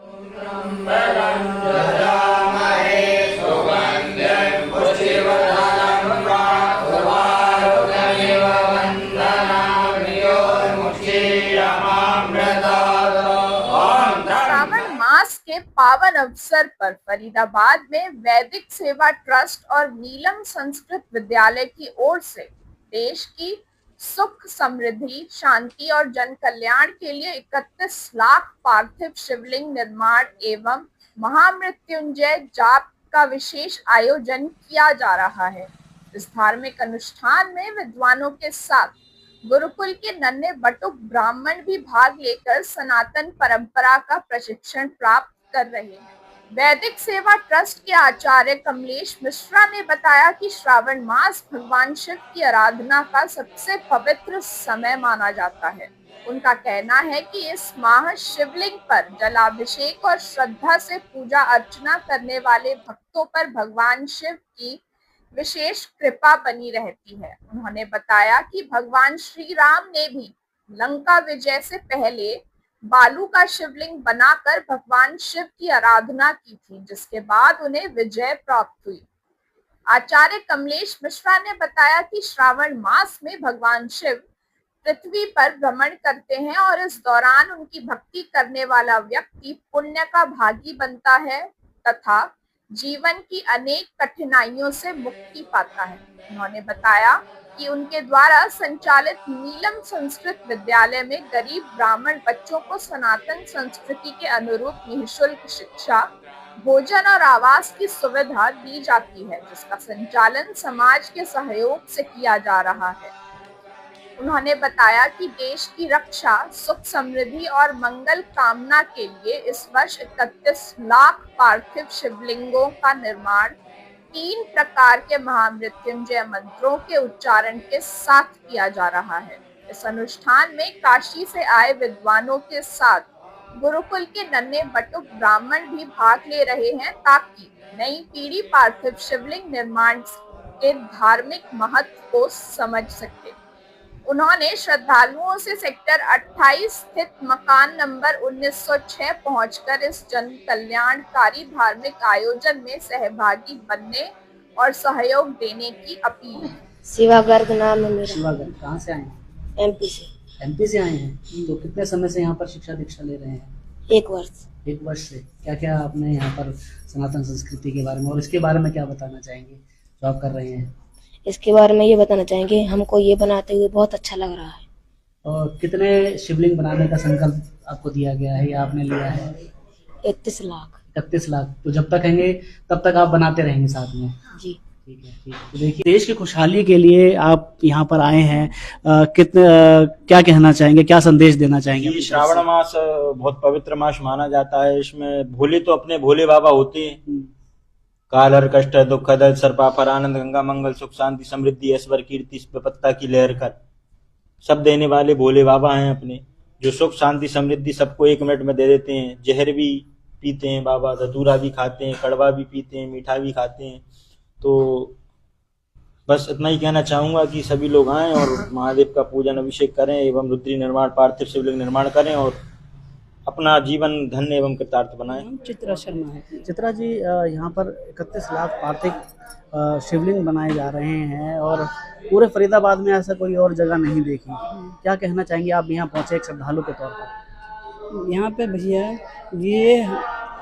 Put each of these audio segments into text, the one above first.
श्रावण मास के पावन अवसर पर फरीदाबाद में वैदिक सेवा ट्रस्ट और नीलम संस्कृत विद्यालय की ओर से देश की सुख समृद्धि शांति और जन कल्याण के लिए 31 लाख पार्थिव शिवलिंग निर्माण एवं महामृत्युंजय जाप का विशेष आयोजन किया जा रहा है। इस धार्मिक अनुष्ठान में विद्वानों के साथ गुरुकुल के नन्हे बटुक ब्राह्मण भी भाग लेकर सनातन परंपरा का प्रशिक्षण प्राप्त कर रहे हैं। वैदिक सेवा ट्रस्ट के आचार्य कमलेश मिश्रा ने बताया कि श्रावण मास भगवान शिव की आराधना का सबसे पवित्र समय माना जाता है। उनका कहना है कि इस माह शिवलिंग पर जलाभिषेक और श्रद्धा से पूजा अर्चना करने वाले भक्तों पर भगवान शिव की विशेष कृपा बनी रहती है। उन्होंने बताया कि भगवान श्री राम ने भी लंका विजय से पहले बालू का शिवलिंग बनाकर भगवान शिव की आराधना की थी, जिसके बाद उन्हें विजय प्राप्त हुई। आचार्य कमलेश मिश्रा ने बताया कि श्रावण मास में भगवान शिव पृथ्वी पर भ्रमण करते हैं और इस दौरान उनकी भक्ति करने वाला व्यक्ति पुण्य का भागी बनता है तथा जीवन की अनेक कठिनाइयों से मुक्ति पाता है। उन्होंने बताया कि उनके द्वारा संचालित नीलम संस्कृत विद्यालय में गरीब ब्राह्मण बच्चों को सनातन संस्कृति के अनुरूप निःशुल्क शिक्षा, भोजन और आवास की सुविधा दी जाती है, जिसका संचालन समाज के सहयोग से किया जा रहा है। उन्होंने बताया कि देश की रक्षा, सुख समृद्धि और मंगल कामना के लिए इस वर्ष 31 लाख पार्थिव शिवलिंगों का निर्माण 3 प्रकार के महामृत्युंजय मंत्रों के उच्चारण के साथ किया जा रहा है। इस अनुष्ठान में काशी से आए विद्वानों के साथ गुरुकुल के नन्हे बटुक ब्राह्मण भी भाग ले रहे हैं ताकि नई पीढ़ी पार्थिव शिवलिंग निर्माण के धार्मिक महत्व को समझ सके। उन्होंने श्रद्धालुओं से सेक्टर 28 स्थित मकान नंबर 1906 पहुंचकर इस जन कल्याणकारी धार्मिक आयोजन में सहभागी बनने और सहयोग देने की अपील की। शिवा गर्ग नाम है मेरा। शिवा गर्ग कहाँ से आए हैं? एमपी से। एमपी से आए हैं। तो कितने समय से यहाँ पर शिक्षा दीक्षा ले रहे हैं? 1 वर्ष। 1 वर्ष से। क्या क्या आपने यहाँ पर सनातन संस्कृति के बारे में और इसके बारे में क्या बताना चाहेंगे जो आप कर रहे हैं? इसके बारे में ये बताना चाहेंगे, हमको ये बनाते हुए बहुत अच्छा लग रहा है। और कितने शिवलिंग बनाने का संकल्प आपको दिया गया है या आपने लिया है? 31 लाख। 31 लाख। तो जब तक रहेंगे तब तक आप बनाते रहेंगे साथ में? जी ठीक है, ठीक है। तो देखिए, देश की खुशहाली के लिए आप यहाँ पर आए हैं, कितने क्या कहना चाहेंगे, क्या संदेश देना चाहेंगे? श्रावण मास बहुत पवित्र मास माना जाता है। इसमें भोले तो अपने भोले बाबा होते हैं। काल हर कष्ट दुख दर्द सर्पापर आनंद गंगा मंगल सुख शांति समृद्धि ऐश्वर्य कीर्ति पत्ता की लहर कर सब देने वाले भोले बाबा हैं अपने, जो सुख शांति समृद्धि सबको 1 मिनट में दे देते हैं। जहर भी पीते हैं बाबा, धतूरा भी खाते हैं, कड़वा भी पीते हैं, मीठा भी खाते हैं। तो बस इतना ही कहना चाहूंगा कि सभी लोग आएं और महादेव का पूजन अभिषेक करें एवं रुद्री निर्माण पार्थिव शिवलिंग निर्माण करें और अपना जीवन धन्य एवं कृतार्थ बनाएं। चित्रा शर्मा है। चित्रा जी, यहाँ पर 31 लाख पार्थिव शिवलिंग बनाए जा रहे हैं और पूरे फरीदाबाद में ऐसा कोई और जगह नहीं देखी। क्या कहना चाहेंगे? आप यहाँ पहुँचे एक श्रद्धालु के तौर पर। यहाँ पे भैया ये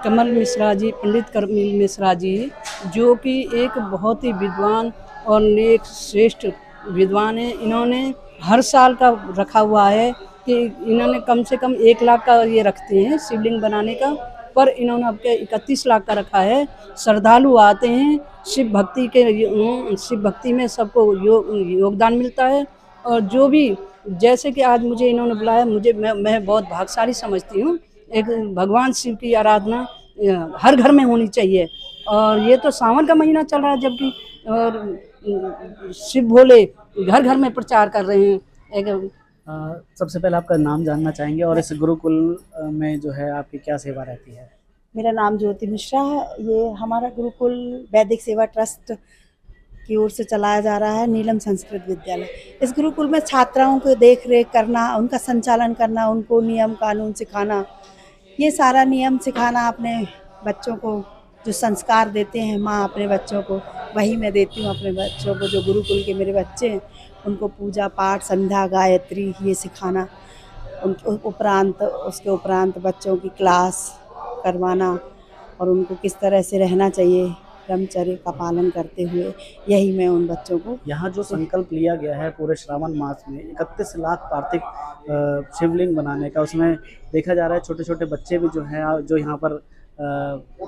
कमल मिश्रा जी, पंडित कमल मिश्रा जी, जो कि एक बहुत ही विद्वान और नेक श्रेष्ठ विद्वान है। इन्होंने हर साल का रखा हुआ है कि इन्होंने कम से कम 1 लाख का ये रखते हैं शिवलिंग बनाने का, पर इन्होंने अब के 31 लाख का रखा है। श्रद्धालु आते हैं, शिव भक्ति में सबको योगदान मिलता है। और जो भी जैसे कि आज मुझे इन्होंने बुलाया, मैं बहुत भाग्यशाली समझती हूँ। एक भगवान शिव की आराधना हर घर में होनी चाहिए। और ये तो सावन का महीना चल रहा है, जबकि और शिव भोले घर घर में प्रचार कर रहे हैं। सबसे पहले आपका नाम जानना चाहेंगे और इस गुरुकुल में जो है आपकी क्या सेवा रहती है? मेरा नाम ज्योति मिश्रा है। ये हमारा गुरुकुल वैदिक सेवा ट्रस्ट की ओर से चलाया जा रहा है, नीलम संस्कृत विद्यालय। इस गुरुकुल में छात्राओं को देख रेख करना, उनका संचालन करना, उनको नियम कानून सिखाना, ये सारा नियम सिखाना अपने बच्चों को, जो संस्कार देते हैं माँ अपने बच्चों को, वही मैं देती हूँ अपने बच्चों को। जो गुरुकुल के मेरे बच्चे हैं उनको पूजा पाठ, संध्या, गायत्री ये सिखाना, उनके उपरांत उसके उपरांत बच्चों की क्लास करवाना और उनको किस तरह से रहना चाहिए ब्रह्मचर्य का पालन करते हुए, यही मैं उन बच्चों को। यहाँ जो संकल्प लिया गया है पूरे श्रावण मास में 31 लाख पार्थिव शिवलिंग बनाने का, उसमें देखा जा रहा है छोटे छोटे बच्चे भी जो हैं, जो यहाँ पर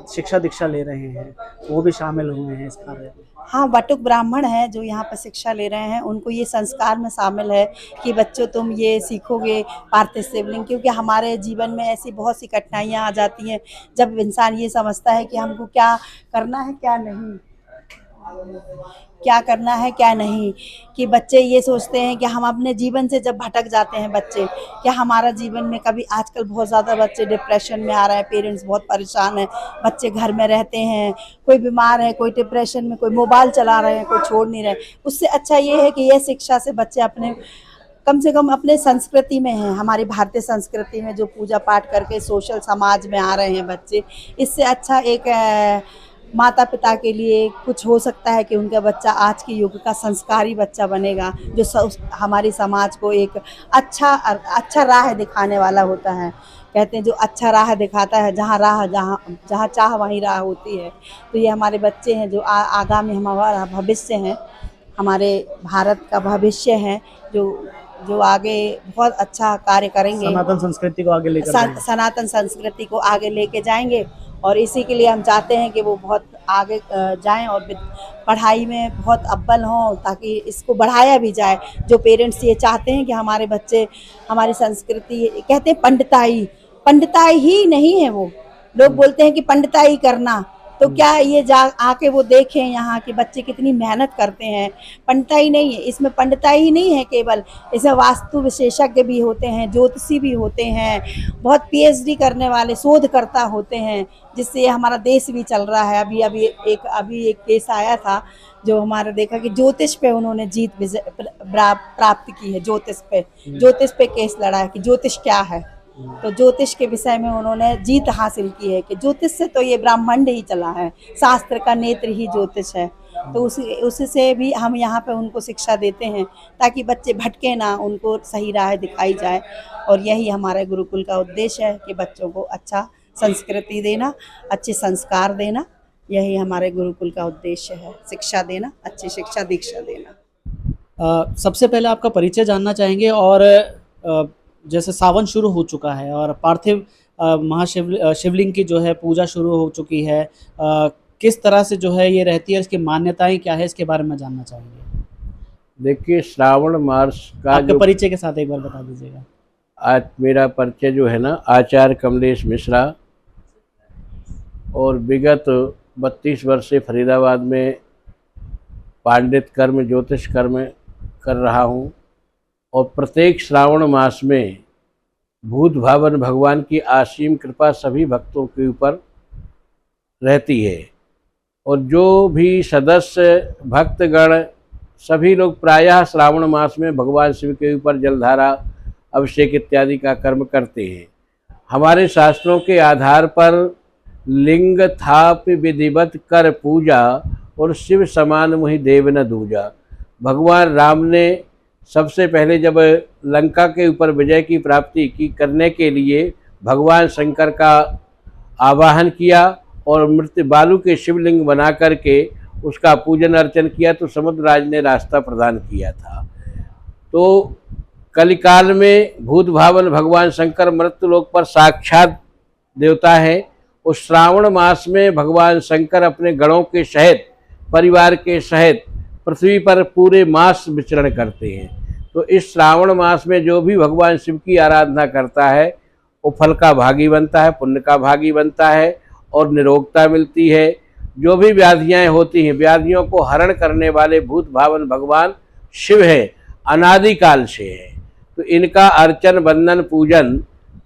शिक्षा दीक्षा ले रहे हैं, वो भी शामिल हुए हैं इस कार्य में। हाँ, बटुक ब्राह्मण हैं जो यहाँ पर शिक्षा ले रहे हैं, उनको ये संस्कार में शामिल है कि बच्चों तुम ये सीखोगे पार्थिव शिवलिंग, क्योंकि हमारे जीवन में ऐसी बहुत सी कठिनाइयाँ आ जाती हैं जब इंसान ये समझता है कि हमको क्या करना है क्या नहीं, क्या करना है क्या नहीं, कि बच्चे ये सोचते हैं कि हम अपने जीवन से जब भटक जाते हैं बच्चे, क्या हमारा जीवन में कभी, आजकल बहुत ज़्यादा बच्चे डिप्रेशन में आ रहे हैं, पेरेंट्स बहुत परेशान हैं, बच्चे घर में रहते हैं, कोई बीमार है, कोई डिप्रेशन में, कोई मोबाइल चला रहे हैं, कोई छोड़ नहीं रहे। उससे अच्छा ये है कि यह शिक्षा से बच्चे अपने कम से कम अपने संस्कृति में हैं, हमारी भारतीय संस्कृति में जो पूजा पाठ करके सोशल समाज में आ रहे हैं बच्चे, इससे अच्छा एक माता पिता के लिए कुछ हो सकता है कि उनका बच्चा आज के युग का संस्कारी बच्चा बनेगा, जो हमारी समाज को एक अच्छा राह दिखाने वाला होता है। कहते हैं जो अच्छा राह दिखाता है, जहाँ चाह वहीं राह होती है। तो ये हमारे बच्चे हैं जो आगामी हमारा भविष्य हैं, हमारे भारत का भविष्य है, जो आगे बहुत अच्छा कार्य करेंगे, सनातन संस्कृति को आगे लेकर सनातन संस्कृति को आगे लेके जाएंगे। और इसी के लिए हम चाहते हैं कि वो बहुत आगे जाएं और पढ़ाई में बहुत अव्वल हों, ताकि इसको बढ़ाया भी जाए। जो पेरेंट्स ये चाहते हैं कि हमारे बच्चे हमारी संस्कृति, कहते हैं पंडिताई ही नहीं है, वो लोग बोलते हैं कि पंडिताई करना, तो क्या ये आके वो देखें यहाँ कि बच्चे कितनी मेहनत करते हैं। पंडिताई नहीं है इसमें, पंडिताई ही नहीं है केवल, इसमें वास्तु विशेषज्ञ भी होते हैं, ज्योतिषी भी होते हैं, बहुत PhD करने वाले शोधकर्ता होते हैं, जिससे हमारा देश भी चल रहा है। अभी एक केस आया था जो हमारा देखा कि ज्योतिष पे उन्होंने जीत प्राप्त की है, ज्योतिष पे केस लड़ा है कि ज्योतिष क्या है। तो ज्योतिष के विषय में उन्होंने जीत हासिल की है कि ज्योतिष से तो ये ब्रह्मांड ही चला है, शास्त्र का नेत्र ही ज्योतिष है। तो उसी से भी हम यहाँ पे उनको शिक्षा देते हैं ताकि बच्चे भटके ना, उनको सही राह दिखाई जाए। और यही हमारे गुरुकुल का उद्देश्य है कि बच्चों को अच्छा संस्कृति देना, अच्छे संस्कार देना, यही हमारे गुरुकुल का उद्देश्य है, शिक्षा देना, अच्छी शिक्षा दीक्षा देना। सबसे पहले आपका परिचय जानना चाहेंगे, और जैसे सावन शुरू हो चुका है और पार्थिव शिवलिंग की जो है पूजा शुरू हो चुकी है, किस तरह से जो है ये रहती है, इसकी मान्यताएं क्या है, इसके बारे में जानना चाहेंगे। देखिए, श्रावण मास का आपके परिचय के साथ एक बार बता दीजिएगा। आज मेरा परिचय जो है ना, आचार्य कमलेश मिश्रा, और विगत 32 वर्ष से फरीदाबाद में पांडित कर्म, ज्योतिष कर्म कर रहा हूँ। और प्रत्येक श्रावण मास में भूत भावन भगवान की असीम कृपा सभी भक्तों के ऊपर रहती है। और जो भी सदस्य भक्तगण सभी लोग प्रायः श्रावण मास में भगवान शिव के ऊपर जलधारा, अभिषेक इत्यादि का कर्म करते हैं। हमारे शास्त्रों के आधार पर लिंग थाप विधिवत कर पूजा, और शिव समान मुहि देव न दूजा। भगवान राम ने सबसे पहले जब लंका के ऊपर विजय की प्राप्ति की करने के लिए भगवान शंकर का आवाहन किया और मृत्यु बालू के शिवलिंग बना करके उसका पूजन अर्चन किया, तो समुद्रराज ने रास्ता प्रदान किया था। तो कलिकाल में भूत भावन भगवान शंकर मृत्युलोक पर साक्षात देवता है। उस श्रावण मास में भगवान शंकर अपने गणों के सहित, परिवार के सहित पृथ्वी पर पूरे मास विचरण करते हैं। तो इस श्रावण मास में जो भी भगवान शिव की आराधना करता है वो फल का भागी बनता है, पुण्य का भागी बनता है और निरोगता मिलती है। जो भी व्याधियाँ होती हैं, व्याधियों को हरण करने वाले भूत भावन भगवान शिव है, अनादिकाल से है। तो इनका अर्चन, वंदन, पूजन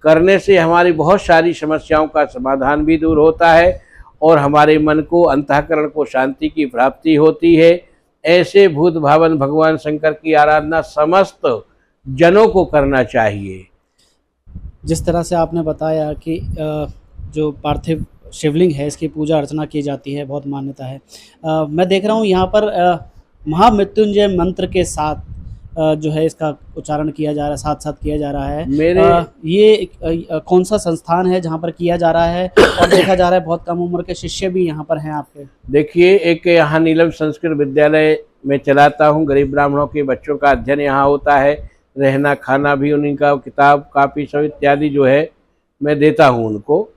करने से हमारी बहुत सारी समस्याओं का समाधान भी दूर होता है और हमारे मन को, अंतःकरण को शांति की प्राप्ति होती है। ऐसे भूत भावन भगवान शंकर की आराधना समस्त जनों को करना चाहिए। जिस तरह से आपने बताया कि जो पार्थिव शिवलिंग है इसकी पूजा अर्चना की जाती है, बहुत मान्यता है। मैं देख रहा हूँ यहाँ पर महामृत्युंजय मंत्र के साथ जो है इसका उच्चारण किया जा रहा है, साथ साथ किया जा रहा है। ये कौन सा संस्थान है जहाँ पर किया जा रहा है? और देखा जा रहा है बहुत कम उम्र के शिष्य भी यहाँ पर हैं आपके। देखिए, एक यहाँ नीलम संस्कृत विद्यालय में चलाता हूँ, गरीब ब्राह्मणों के बच्चों का अध्ययन यहाँ होता है, रहना खाना भी उन्हीं का, किताब कापी सब इत्यादि जो है मैं देता हूँ उनको।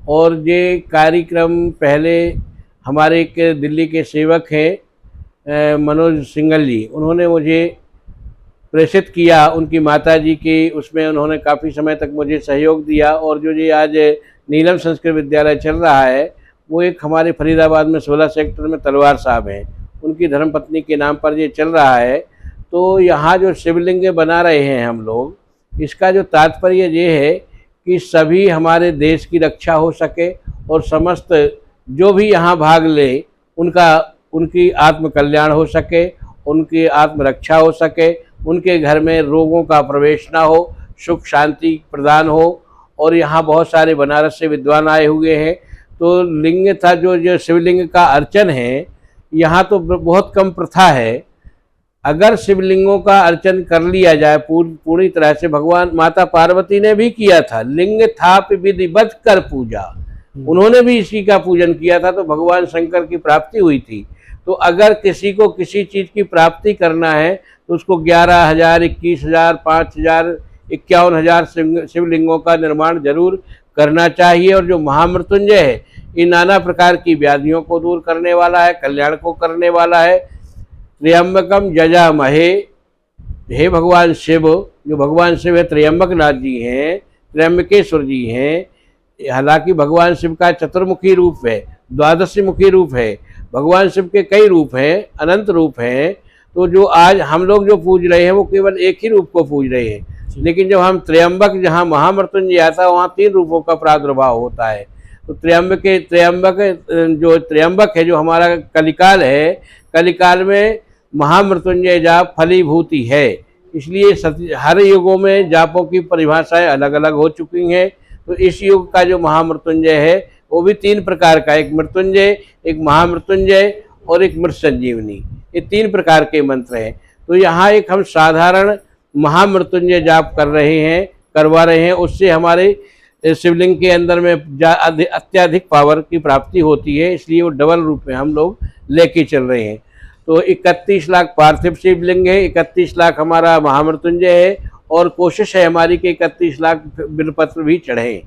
और ये कार्यक्रम पहले हमारे एक दिल्ली के सेवक हैं मनोज सिंगल जी, उन्होंने मुझे प्रेषित किया उनकी माता जी की, उसमें उन्होंने काफ़ी समय तक मुझे सहयोग दिया। और जो ये आज नीलम संस्कृत विद्यालय चल रहा है वो एक हमारे फरीदाबाद में 16 सेक्टर में तलवार साहब हैं, उनकी धर्मपत्नी के नाम पर ये चल रहा है। तो यहाँ जो शिवलिंग बना रहे हैं हम लोग, इसका जो तात्पर्य ये है कि सभी हमारे देश की रक्षा हो सके और समस्त जो भी यहाँ भाग ले उनकी आत्म कल्याण हो सके, उनकी आत्मरक्षा हो सके, उनके घर में रोगों का प्रवेश ना हो, सुख शांति प्रदान हो। और यहाँ बहुत सारे बनारस से विद्वान आए हुए हैं। तो लिंग था जो शिवलिंग का अर्चन है, यहाँ तो बहुत कम प्रथा है। अगर शिवलिंगों का अर्चन कर लिया जाए पूरी तरह से, भगवान माता पार्वती ने भी किया था, लिंग थाप विधिवत कर पूजा, उन्होंने भी इसी का पूजन किया था, तो भगवान शंकर की प्राप्ति हुई थी। तो अगर किसी को किसी चीज़ की प्राप्ति करना है तो उसको 11,000, 21,000, 5,000, 51,000 शिवलिंगों का निर्माण जरूर करना चाहिए। और जो महामृत्युंजय है ये नाना प्रकार की व्याधियों को दूर करने वाला है, कल्याण को करने वाला है। त्र्यंबकम जजामहे, हे भगवान शिव, जो भगवान शिव है त्र्यंबक नाथ जी हैं, त्र्यंबकेश्वर जी हैं। हालांकि भगवान शिव का चतुर्मुखी रूप है, 12 मुखी रूप है, भगवान शिव के कई रूप हैं, अनंत रूप हैं। तो जो आज हम लोग जो पूज रहे हैं वो केवल एक ही रूप को पूज रहे हैं, लेकिन जब हम त्र्यंबक, जहाँ महामृत्युंजय आता है वहाँ 3 रूपों का प्रादुर्भाव होता है। तो त्र्यंबक जो त्र्यंबक है, जो हमारा कलिकाल है, कलिकाल में महामृत्युंजय जाप फलीभूति है। इसलिए हर युगों में जापों की परिभाषाएं अलग अलग हो चुकी हैं। तो इस युग का जो महामृत्युंजय है वो भी 3 प्रकार का, एक मृत्युंजय, एक महामृत्युंजय और एक मृत संजीवनी, ये 3 प्रकार के मंत्र हैं। तो यहाँ एक हम साधारण महामृत्युंजय जाप करवा रहे हैं, उससे हमारे शिवलिंग के अंदर में अत्यधिक पावर की प्राप्ति होती है, इसलिए वो डबल रूप में हम लोग लेके चल रहे हैं। तो 31 लाख पार्थिव शिवलिंग है, 31 लाख हमारा महामृत्युंजय है, और कोशिश है हमारी कि 31 लाख बिलपत्र भी चढ़े।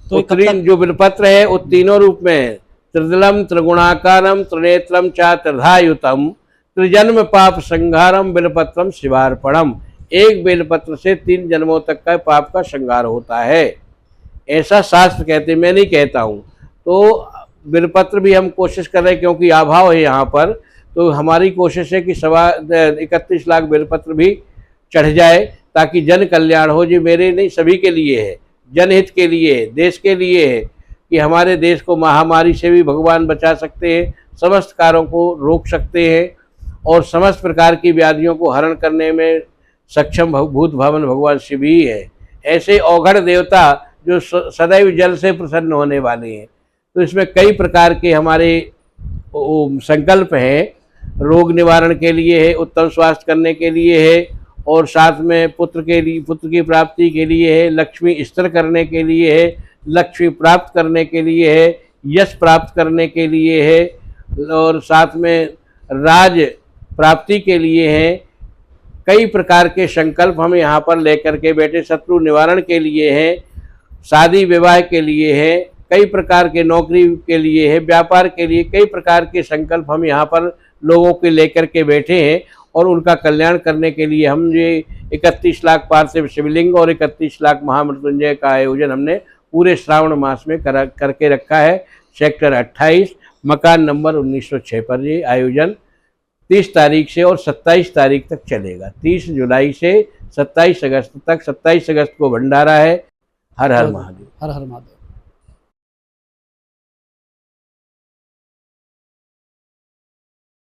तो जो बिलपत्र है वो 3 रूप में है, त्रिदलम त्रिगुणाकारम त्रिनेत्रम चा त्रिधायुतम त्रिजन्म पाप संहारम बिलपत्रम शिवार्पणम। एक बेलपत्र से 3 जन्मों तक का पाप का संहार होता है, ऐसा शास्त्र कहते, मैं नहीं कहता हूँ। तो बिलपत्र भी हम कोशिश कर रहे हैं, क्योंकि अभाव है यहाँ पर, तो हमारी कोशिश है कि 31 लाख बेलपत्र भी चढ़ जाए, ताकि जन कल्याण हो। जी मेरे नहीं, सभी के लिए है, जनहित के लिए है, देश के लिए है, कि हमारे देश को महामारी से भी भगवान बचा सकते हैं, समस्त कार्यों को रोक सकते हैं, और समस्त प्रकार की व्याधियों को हरण करने में सक्षम भूत भावन भगवान शिव ही है। ऐसे औघड़ देवता जो सदैव जल से प्रसन्न होने वाले हैं। तो इसमें कई प्रकार के हमारे संकल्प हैं, रोग निवारण के लिए है, उत्तम स्वास्थ्य करने के लिए है, और साथ में पुत्र की प्राप्ति के लिए है, लक्ष्मी स्थिर करने के लिए है, लक्ष्मी प्राप्त करने के लिए है, यश प्राप्त करने के लिए है, और साथ में राज प्राप्ति के लिए है। कई प्रकार के संकल्प हम यहाँ पर लेकर के बैठे, शत्रु निवारण के लिए है, शादी विवाह के लिए है, कई प्रकार के नौकरी के लिए है, व्यापार के लिए, कई प्रकार के संकल्प हम यहाँ पर लोगों के लेकर के बैठे हैं, और उनका कल्याण करने के लिए हम ये 31 लाख पार्थिव शिवलिंग और 31 लाख महामृत्युंजय का आयोजन हमने पूरे श्रावण मास में करके रखा है। सेक्टर 28 मकान नंबर 1906 पर ये आयोजन 30 तारीख से और 27 तारीख तक चलेगा। 30 जुलाई से 27 अगस्त तक। 27 अगस्त को भंडारा है। हर हर महादेव। हर हर महादेव।